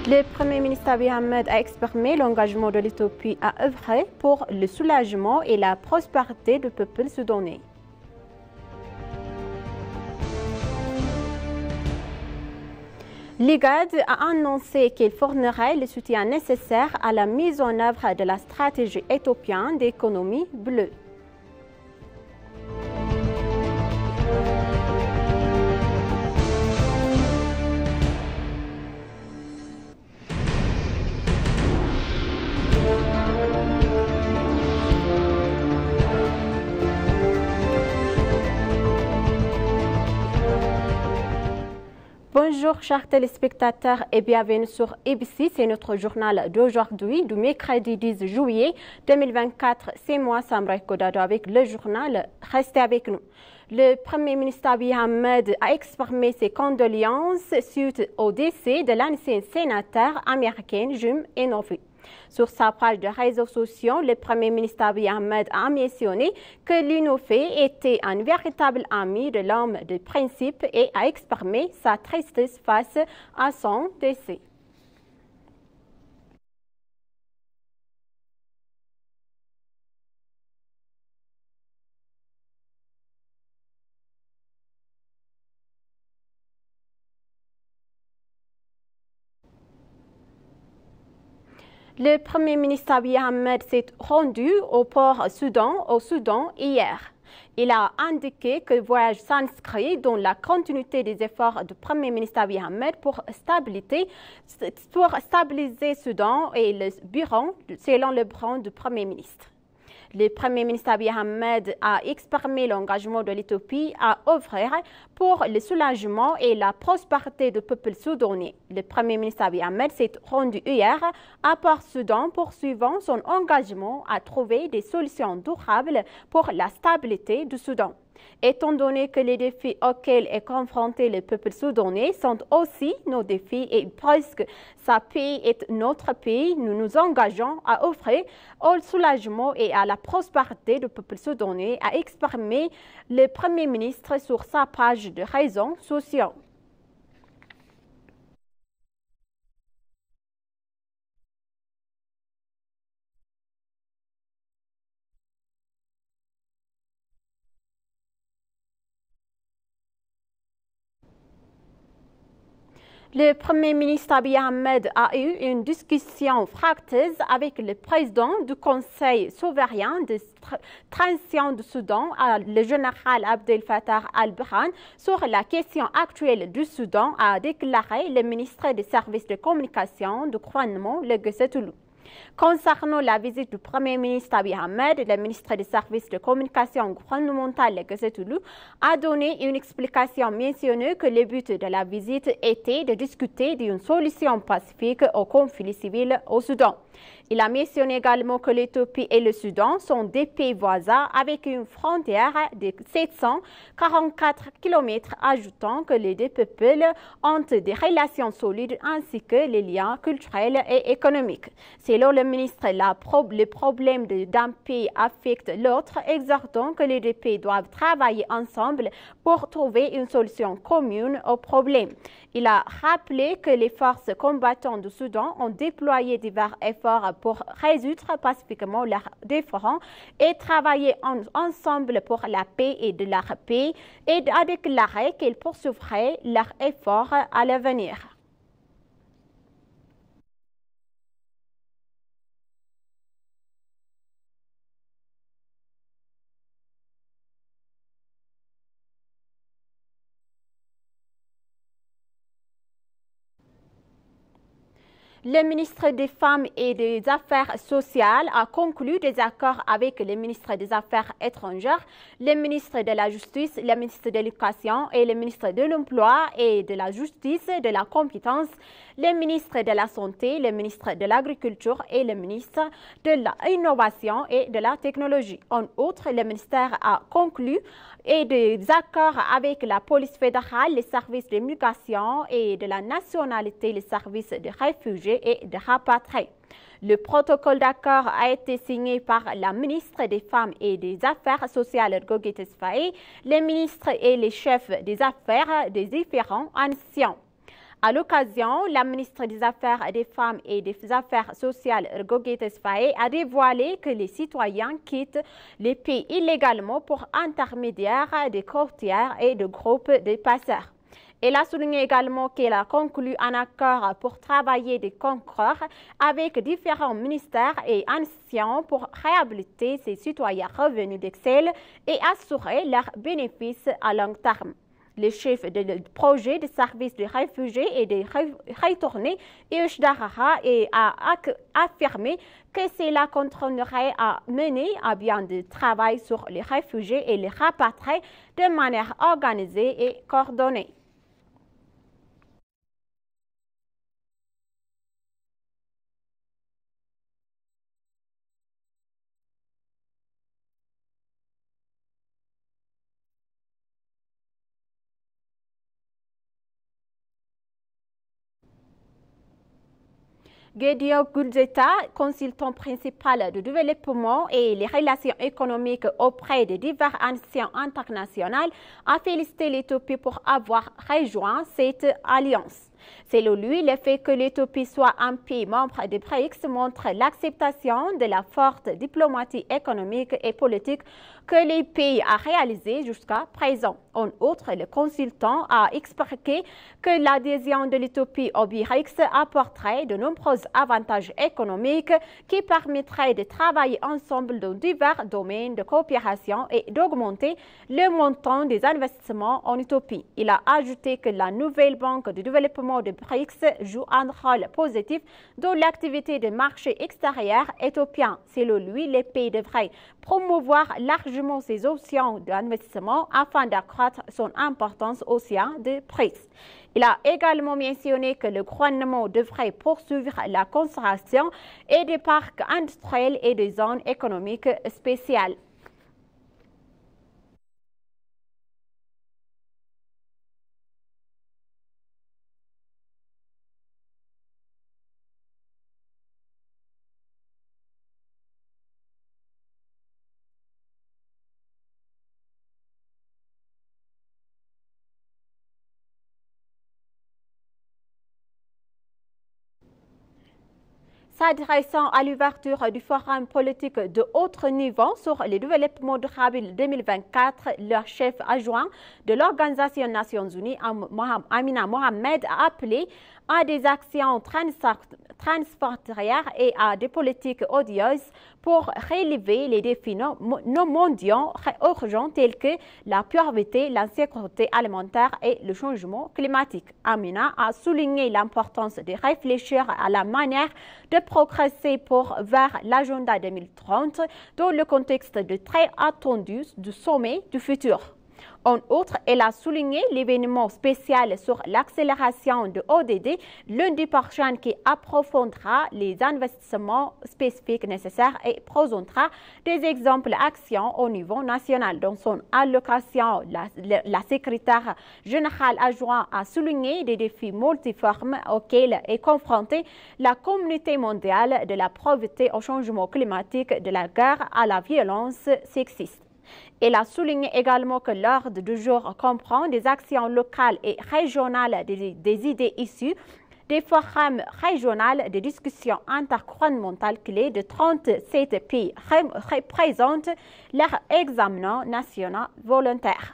Le Premier ministre Abiy Ahmed a exprimé l'engagement de l'Éthiopie à œuvrer pour le soulagement et la prospérité du peuple soudanais. L'IGAD a annoncé qu'il fournirait le soutien nécessaire à la mise en œuvre de la stratégie éthiopienne d'économie bleue. Bonjour chers téléspectateurs et bienvenue sur ABC, c'est notre journal d'aujourd'hui, du mercredi 10 juillet 2024. C'est moi Samra Kodado avec le journal. Restez avec nous. Le Premier ministre Abiy Ahmed a exprimé ses condoléances suite au décès de l'ancien sénateur américain Jim Inhofe. Sur sa page de réseaux sociaux, le Premier ministre Abiy Ahmed a mentionné que l'Inhofe était un véritable ami de l'homme de principe et a exprimé sa tristesse face à son décès. Le Premier ministre Abiy Ahmed s'est rendu au port au Soudan hier. Il a indiqué que le voyage s'inscrit dans la continuité des efforts du Premier ministre Abiy Ahmed pour stabiliser le Soudan et le bureau, selon le bureau du Premier ministre. Le Premier ministre Abiy Ahmed a exprimé l'engagement de l'Éthiopie à œuvrer pour le soulagement et la prospérité du peuple soudanais. Le Premier ministre Abiy Ahmed s'est rendu hier à Port-Soudan poursuivant son engagement à trouver des solutions durables pour la stabilité du Soudan. Étant donné que les défis auxquels est confronté le peuple soudanais sont aussi nos défis et presque sa pays est notre pays, nous nous engageons à offrir au soulagement et à la prospérité du peuple soudanais, a exprimé le Premier ministre sur sa page de réseaux sociaux. Le Premier ministre Abiy Ahmed a eu une discussion fructueuse avec le président du Conseil souverain de transition du Soudan, le général Abdel Fattah al-Burhan, sur la question actuelle du Soudan, a déclaré le ministre des services de communication du gouvernement, le Gesetoulou. Concernant la visite du Premier ministre Abiy Ahmed, le ministre des services de communication gouvernementale, le Gesetoulou, a donné une explication mentionnant que le but de la visite était de discuter d'une solution pacifique au conflit civil au Soudan. Il a mentionné également que l'Éthiopie et le Soudan sont des pays voisins avec une frontière de 744 km, ajoutant que les deux peuples ont des relations solides ainsi que les liens culturels et économiques. Selon le ministre, le problème d'un pays affecte l'autre, exhortant que les deux pays doivent travailler ensemble pour trouver une solution commune au problème. Il a rappelé que les forces combattantes du Soudan ont déployé divers efforts pour résoudre pacifiquement leurs différends et travailler ensemble pour la paix et de leur paix, et a déclaré qu'ils poursuivraient leurs efforts à l'avenir. Le ministre des Femmes et des Affaires sociales a conclu des accords avec le ministre des Affaires étrangères, le ministre de la Justice, le ministre de l'Éducation et le ministre de l'Emploi et de la Justice, de la Compétence, le ministre de la Santé, le ministre de l'Agriculture et le ministre de l'Innovation et de la Technologie. En outre, le ministère a conclu des accords avec la police fédérale, les services d'immigration et de la nationalité, les services de réfugiés et de rapatriés. Le protocole d'accord a été signé par la ministre des Femmes et des Affaires sociales, Gogi Tesfaye, les ministres et les chefs des affaires des différentes nations. À l'occasion, la ministre des Affaires des Femmes et des Affaires sociales, Ergoge Tesfaye, a dévoilé que les citoyens quittent les pays illégalement pour intermédiaire des courtières et de groupes de passeurs. Elle a souligné également qu'elle a conclu un accord pour travailler de concours avec différents ministères et institutions pour réhabiliter ces citoyens revenus d'Excel et assurer leurs bénéfices à long terme. Le chef du projet de service de réfugiés et de retournés, Iush Darara, a affirmé que cela continuerait à mener à bien de travail sur les réfugiés et les rapatrier de manière organisée et coordonnée. Gedio Gulzeta, consultant principal de développement et les relations économiques auprès de diverses institutions internationales, a félicité l'Éthiopie pour avoir rejoint cette alliance. Selon lui, le fait que l'Éthiopie soit un pays membre des BRICS montre l'acceptation de la forte diplomatie économique et politique que les pays a réalisée jusqu'à présent. En outre, le consultant a expliqué que l'adhésion de l'Éthiopie au BRICS apporterait de nombreux avantages économiques qui permettraient de travailler ensemble dans divers domaines de coopération et d'augmenter le montant des investissements en Éthiopie. Il a ajouté que la nouvelle banque de développement de BRICS joue un rôle positif dans l'activité des marchés extérieurs éthiopiens. Selon lui, les pays devraient promouvoir largement ces options d'investissement afin d'accroître son importance au sein de BRICS. Il a également mentionné que le gouvernement devrait poursuivre la construction et des parcs industriels et des zones économiques spéciales. S'adressant à l'ouverture du forum politique de haut niveau sur le développement durable 2024, le chef adjoint de l'Organisation des Nations Unies, Amina Mohamed, a appelé à des actions transfrontalières et à des politiques odieuses pour relever les défis non mondiaux urgents tels que la pauvreté, l'insécurité alimentaire et le changement climatique. Amina a souligné l'importance de réfléchir à la manière de progresser vers l'agenda 2030 dans le contexte de très attendu du sommet du futur. En outre, elle a souligné l'événement spécial sur l'accélération de ODD lundi prochain qui approfondira les investissements spécifiques nécessaires et présentera des exemples d'actions au niveau national. Dans son allocation, la secrétaire générale adjointe a souligné des défis multiformes auxquels est confrontée la communauté mondiale, de la pauvreté au changement climatique, de la guerre à la violence sexiste. Elle a souligné également que l'ordre du jour comprend des actions locales et régionales des idées issues des forums régionaux de discussion intergouvernementale clés de 37 pays représentent leur examen national volontaire.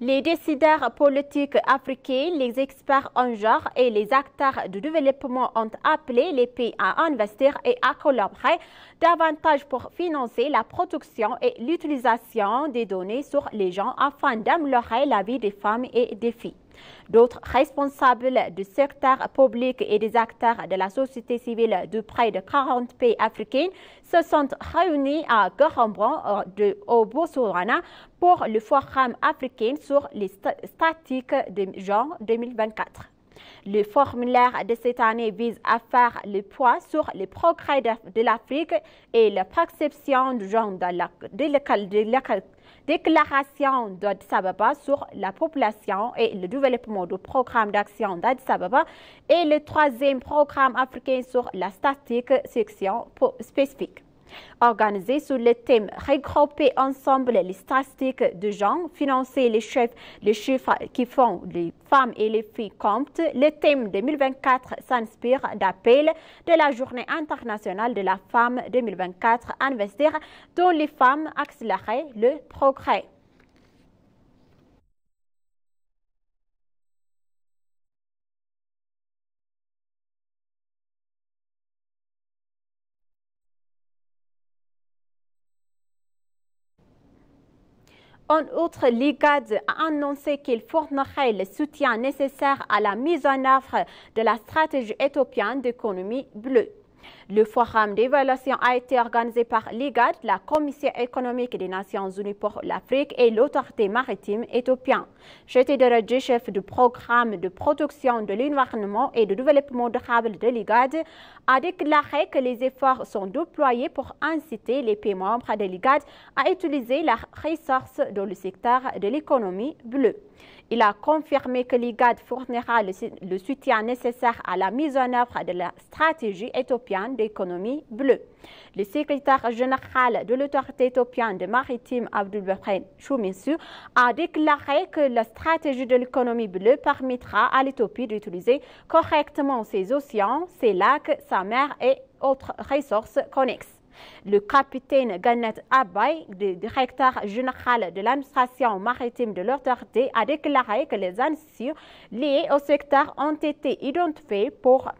Les décideurs politiques africains, les experts en genre et les acteurs de développement ont appelé les pays à investir et à collaborer davantage pour financer la production et l'utilisation des données sur les gens afin d'améliorer la vie des femmes et des filles. D'autres responsables du secteur public et des acteurs de la société civile de près de 40 pays africains se sont réunis à Garambon au Botswana pour le Forum africain sur les statistiques de genre 2024. Le formulaire de cette année vise à faire le poids sur les progrès de l'Afrique et la perception du genre de la déclaration d'Addis Ababa sur la population et le développement du programme d'action d'Addis Ababa et le troisième programme africain sur la statistique section spécifique. Organisé sous le thème « Regrouper ensemble les statistiques de genre, financer les chiffres qui font les femmes et les filles comptent », le thème 2024 s'inspire d'appels de la Journée internationale de la femme 2024 « Investir dans les femmes, accélérer le progrès ». En outre, l'IGAD a annoncé qu'il fournirait le soutien nécessaire à la mise en œuvre de la stratégie éthiopienne d'économie bleue. Le forum d'évaluation a été organisé par l'IGAD, la Commission économique des Nations Unies pour l'Afrique et l'autorité maritime éthiopienne. J'étais Deradji, chef du programme de protection de l'environnement et de développement durable de l'IGAD, a déclaré que les efforts sont déployés pour inciter les pays membres de l'IGAD à utiliser leurs ressources dans le secteur de l'économie bleue. Il a confirmé que l'IGAD fournira le soutien nécessaire à la mise en œuvre de la stratégie éthiopienne d'économie bleue. Le secrétaire général de l'autorité éthiopienne de maritime, Abdulberhan Chouminsou, a déclaré que la stratégie de l'économie bleue permettra à l'Éthiopie d'utiliser correctement ses océans, ses lacs, sa mer et autres ressources connexes. Le capitaine Gannet Abay, le directeur général de l'administration maritime de l'autorité, a déclaré que les enjeux liés au secteur ont été identifiés pour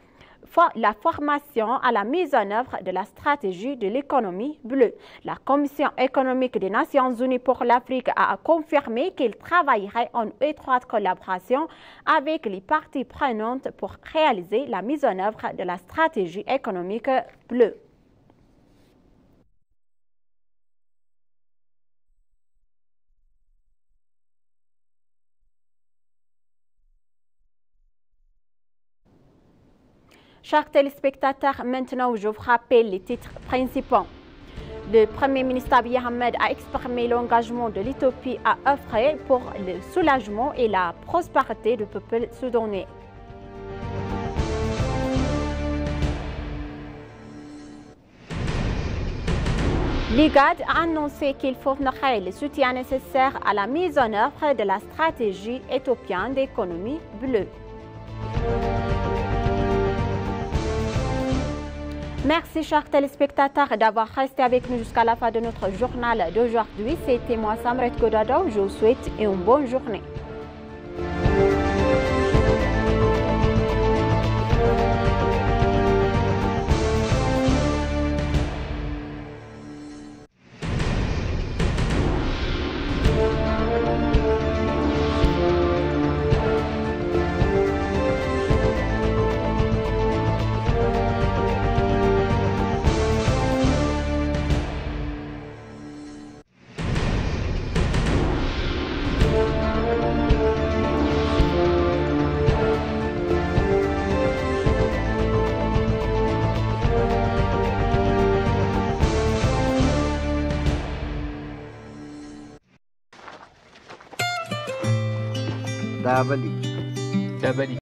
la formation à la mise en œuvre de la stratégie de l'économie bleue. La Commission économique des Nations Unies pour l'Afrique a confirmé qu'il travaillerait en étroite collaboration avec les parties prenantes pour réaliser la mise en œuvre de la stratégie économique bleue. Chers téléspectateurs, maintenant je vous rappelle les titres principaux. Le Premier ministre Abiy Ahmed a exprimé l'engagement de l'Éthiopie à œuvrer pour le soulagement et la prospérité du peuple soudanais. L'IGAD a annoncé qu'il fournirait le soutien nécessaire à la mise en œuvre de la stratégie éthiopienne d'économie bleue. Merci, chers téléspectateurs, d'avoir resté avec nous jusqu'à la fin de notre journal d'aujourd'hui. C'était moi, Samret Godado. Je vous souhaite une bonne journée. Dabali.